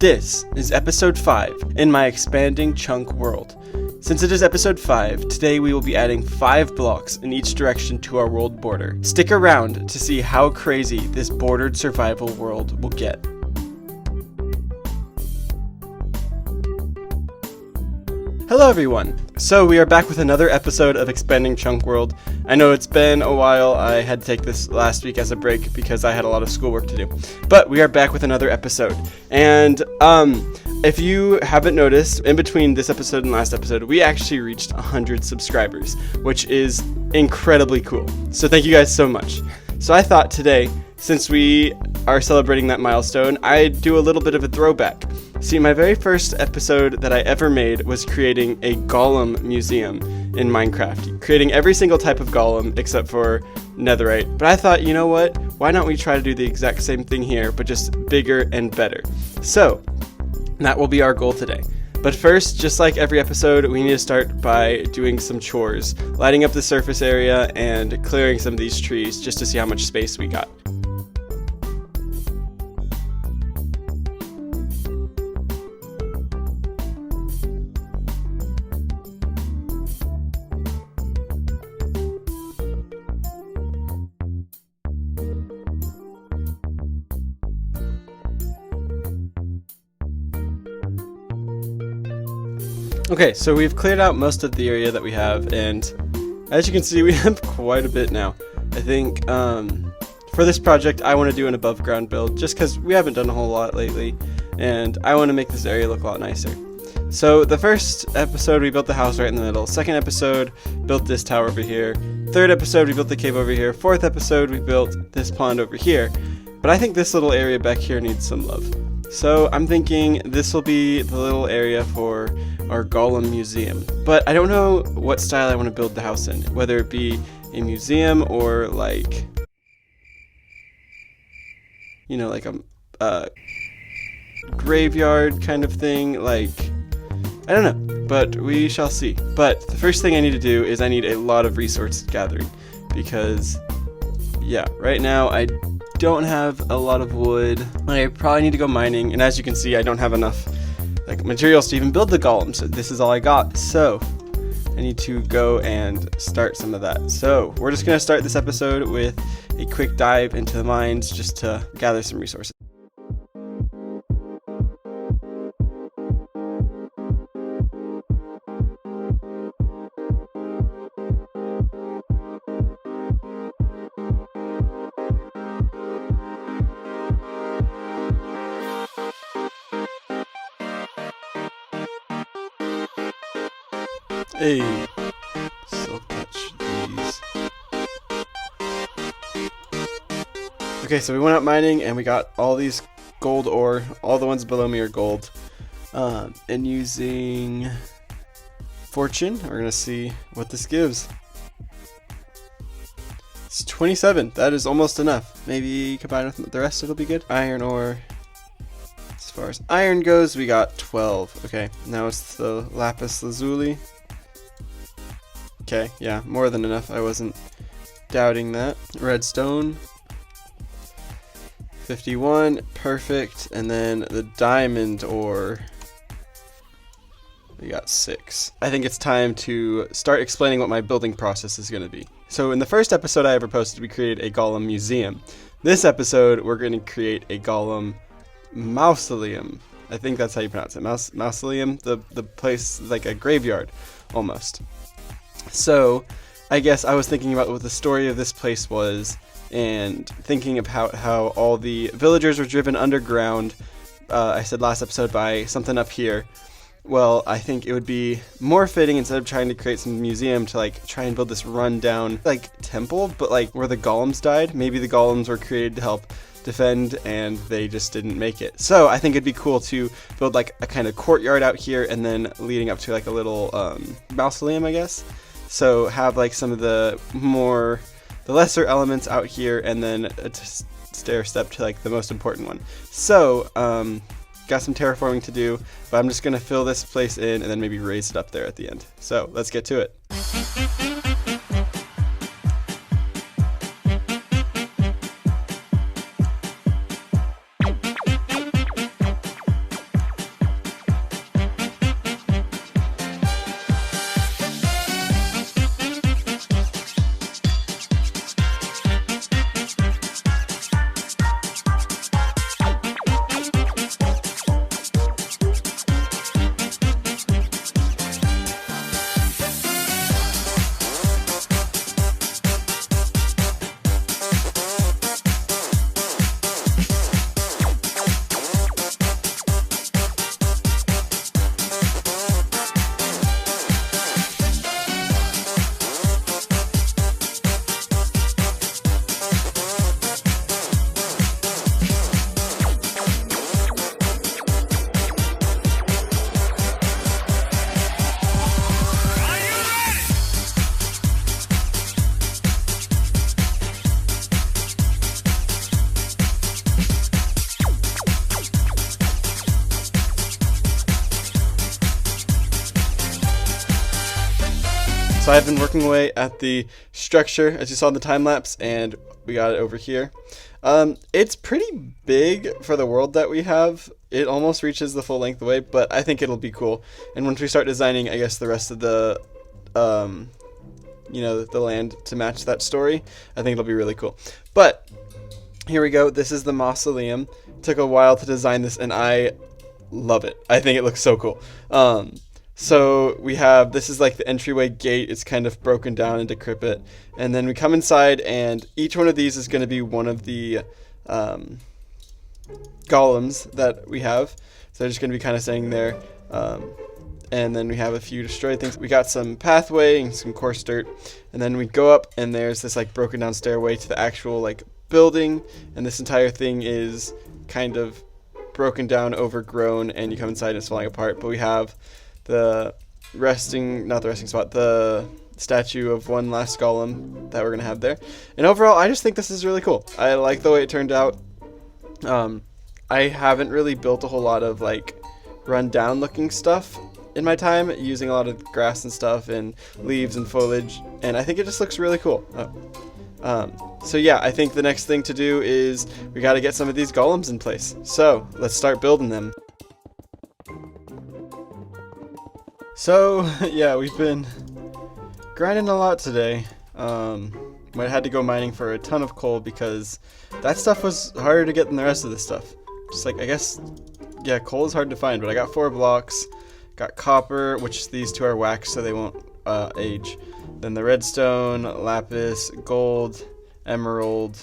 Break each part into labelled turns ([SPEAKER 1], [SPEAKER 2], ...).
[SPEAKER 1] This is episode 5 in my expanding chunk world. Since it is episode 5, today we will be adding 5 blocks in each direction to our world border. Stick around to see how crazy this bordered survival world will get. Hello everyone! So we are back with another episode of Expanding Chunk World. I know it's been a while. I had to take this last week as a break because I had a lot of schoolwork to do. But we are back with another episode. And if you haven't noticed, in between this episode and last episode, we actually reached 100 subscribers, which is incredibly cool. So thank you guys so much. So I thought today, since we are celebrating that milestone, I'd do a little bit of a throwback. See, my very first episode that I ever made was creating a golem museum in Minecraft, creating every single type of golem except for netherite. But I thought, you know what? Why don't we try to do the exact same thing here, but just bigger and better? So that will be our goal today. But first, just like every episode, we need to start by doing some chores, lighting up the surface area and clearing some of these trees just to see how much space we got. Okay, so we've cleared out most of the area that we have, and as you can see, we have quite a bit now. I think for this project, I want to do an above ground build, just because we haven't done a whole lot lately, and I want to make this area look a lot nicer. So the first episode, we built the house right in the middle. Second episode, built this tower over here. Third episode, we built the cave over here. Fourth episode, we built this pond over here. But I think this little area back here needs some love. So I'm thinking this will be the little area for our golem museum. But I don't know what style I want to build the house in, whether it be a museum or like, you know, like a graveyard kind of thing. Like, I don't know, but we shall see. But the first thing I need to do is I need a lot of resource gathering because, yeah, right now I don't have a lot of wood. I probably need to go mining, and as you can see, I don't have enough materials to even build the golem, so this is all I got. So I need to go and start some of that. So we're just gonna start this episode with a quick dive into the mines just to gather some resources. Hey, silk touch these. Okay, so we went out mining and we got all these gold ore. All the ones below me are gold. And using fortune, we're gonna see what this gives. It's 27. That is almost enough. Maybe combined with the rest, it'll be good. Iron ore. As far as iron goes, we got 12. Okay, now it's the lapis lazuli. Okay, yeah, more than enough. I wasn't doubting that. Redstone, 51, perfect. And then the diamond ore, we got 6. I think it's time to start explaining what my building process is going to be. So in the first episode I ever posted, we created a golem museum. This episode, we're going to create a golem mausoleum. I think that's how you pronounce it. Mausoleum, the place, like a graveyard, almost. So, I guess I was thinking about what the story of this place was, and thinking of how all the villagers were driven underground, I said last episode, by something up here. Well, I think it would be more fitting, instead of trying to create some museum, to like try and build this rundown like temple, but like where the golems died. Maybe the golems were created to help defend and they just didn't make it. So I think it'd be cool to build like a kind of courtyard out here and then leading up to like a little mausoleum, I guess. So have like some of the lesser elements out here and then a stair step to like the most important one. So got some terraforming to do, but I'm just gonna fill this place in and then maybe raise it up there at the end. So let's get to it. So I've been working away at the structure, as you saw in the time lapse, and we got it over here. It's pretty big for the world that we have. It almost reaches the full length away, but I think it'll be cool. And once we start designing, I guess, the rest of the, the land to match that story, I think it'll be really cool. But here we go. This is the mausoleum. It took a while to design this, and I love it. I think it looks so cool. So we have, this is like the entryway gate. It's kind of broken down and decrepit. And then we come inside, and each one of these is going to be one of the golems that we have. So they're just going to be kind of staying there. And then we have a few destroyed things. We got some pathway and some coarse dirt. And then we go up, and there's this like broken down stairway to the actual like building. And this entire thing is kind of broken down, overgrown, and you come inside and it's falling apart. But we have the the statue of one last golem that we're gonna have there. And overall, I just think this is really cool. I like the way it turned out. I haven't really built a whole lot of like run down looking stuff in my time, using a lot of grass and stuff and leaves and foliage, and I think it just looks really cool. So yeah, I think the next thing to do is we got to get some of these golems in place. So let's start building them. So yeah, we've been grinding a lot today. I had to go mining for a ton of coal because that stuff was harder to get than the rest of this stuff. Just like, I guess, yeah, coal is hard to find, but I got 4 blocks. Got copper, which these 2 are waxed so they won't age. Then the redstone, lapis, gold, emerald,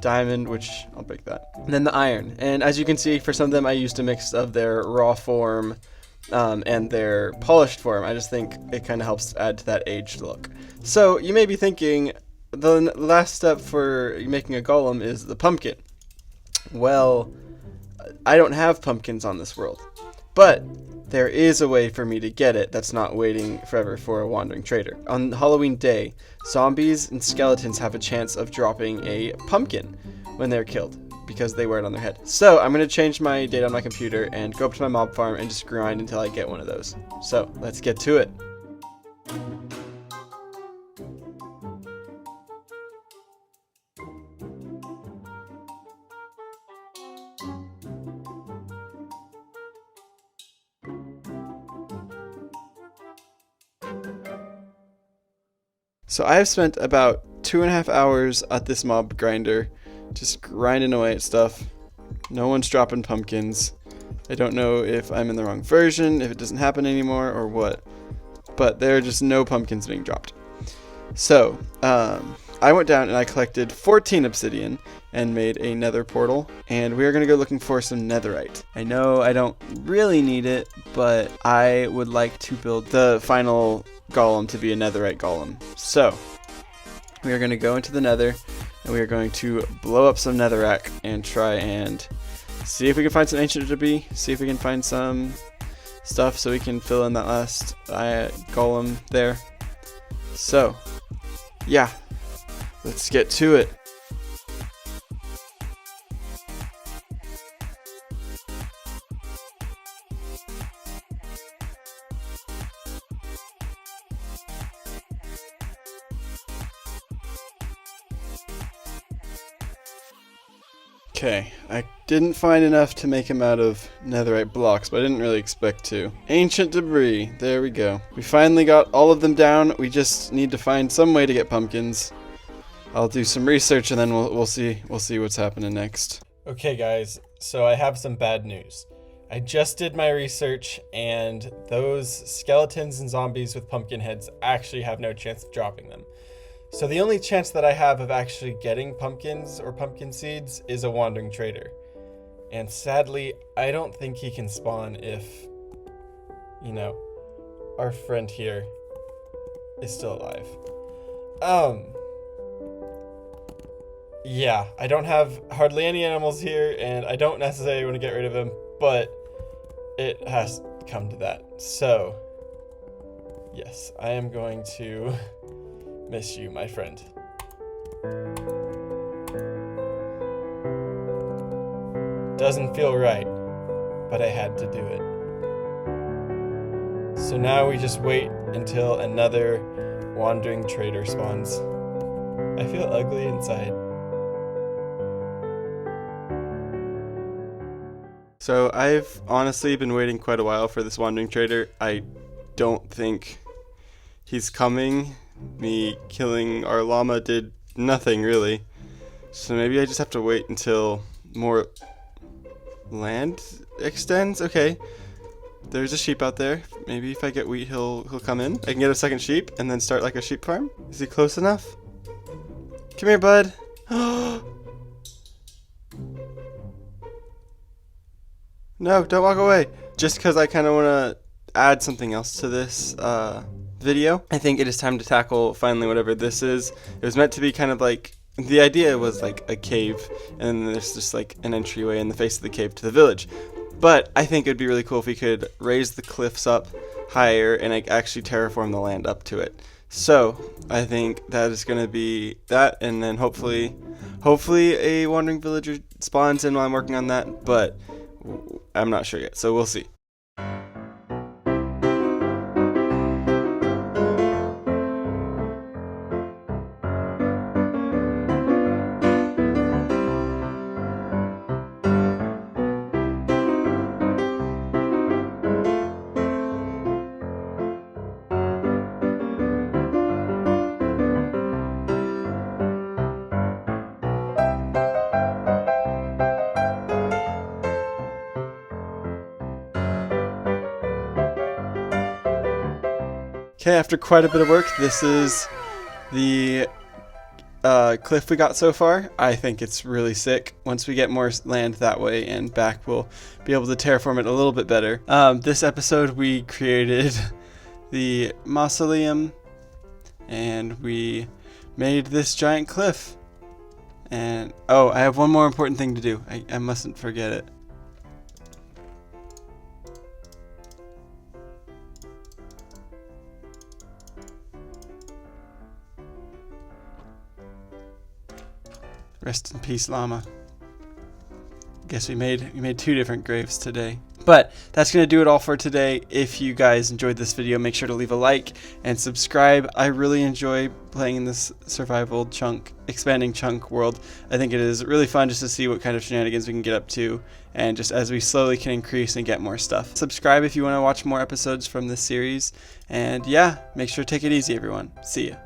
[SPEAKER 1] diamond, which I'll break that. And then the iron. And as you can see, for some of them I used a mix of their raw form and their polished form. I just think it kind of helps add to that aged look. So you may be thinking, the last step for making a golem is the pumpkin. Well, I don't have pumpkins on this world, but there is a way for me to get it that's not waiting forever for a wandering trader. On Halloween day, zombies and skeletons have a chance of dropping a pumpkin when they're killed, because they wear it on their head. So I'm going to change my data on my computer and go up to my mob farm and just grind until I get one of those. So let's get to it. So I have spent about 2.5 hours at this mob grinder, just grinding away at stuff. No one's dropping pumpkins. I don't know if I'm in the wrong version, if it doesn't happen anymore, or what. But there are just no pumpkins being dropped. So, I went down and I collected 14 obsidian and made a nether portal. And we are going to go looking for some netherite. I know I don't really need it, but I would like to build the final golem to be a netherite golem. So, we are going to go into the nether, and we are going to blow up some netherrack and try and see if we can find some ancient debris, see if we can find some stuff so we can fill in that last golem there. So, yeah, let's get to it. Okay, I didn't find enough to make him out of netherite blocks, but I didn't really expect to. Ancient debris, there we go. We finally got all of them down. We just need to find some way to get pumpkins. I'll do some research and then we'll see what's happening next. Okay guys, so I have some bad news. I just did my research, and those skeletons and zombies with pumpkin heads actually have no chance of dropping them. So the only chance that I have of actually getting pumpkins or pumpkin seeds is a wandering trader. And sadly, I don't think he can spawn if, you know, our friend here is still alive. Yeah, I don't have hardly any animals here, and I don't necessarily want to get rid of him, but it has come to that. So, yes, I am going to miss you, my friend. Doesn't feel right, but I had to do it. So now we just wait until another wandering trader spawns. I feel ugly inside. So I've honestly been waiting quite a while for this wandering trader. I don't think he's coming. Me killing our llama did nothing really. So maybe I just have to wait until more land extends. Okay. There's a sheep out there. Maybe if I get wheat, he'll come in. I can get a second sheep and then start like a sheep farm. Is he close enough? Come here, bud. No, don't walk away. Just because I kind of want to add something else to this video, I think it is time to tackle finally whatever this is. It was meant to be kind of like, the idea was like a cave, and then there's just like an entryway in the face of the cave to the village. But I think it would be really cool if we could raise the cliffs up higher and like actually terraform the land up to it. So I think that is going to be that, and then hopefully a wandering villager spawns in while I'm working on that, but I'm not sure yet, so we'll see. Okay, after quite a bit of work, this is the cliff we got so far. I think it's really sick. Once we get more land that way and back, we'll be able to terraform it a little bit better. This episode we created the mausoleum and we made this giant cliff. And oh, I have one more important thing to do. I mustn't forget it. Rest in peace, llama. Guess we made two different graves today. But that's going to do it all for today. If you guys enjoyed this video, make sure to leave a like and subscribe. I really enjoy playing in this survival expanding chunk world. I think it is really fun just to see what kind of shenanigans we can get up to, and just as we slowly can increase and get more stuff. Subscribe if you want to watch more episodes from this series. And yeah, make sure to take it easy, everyone. See ya.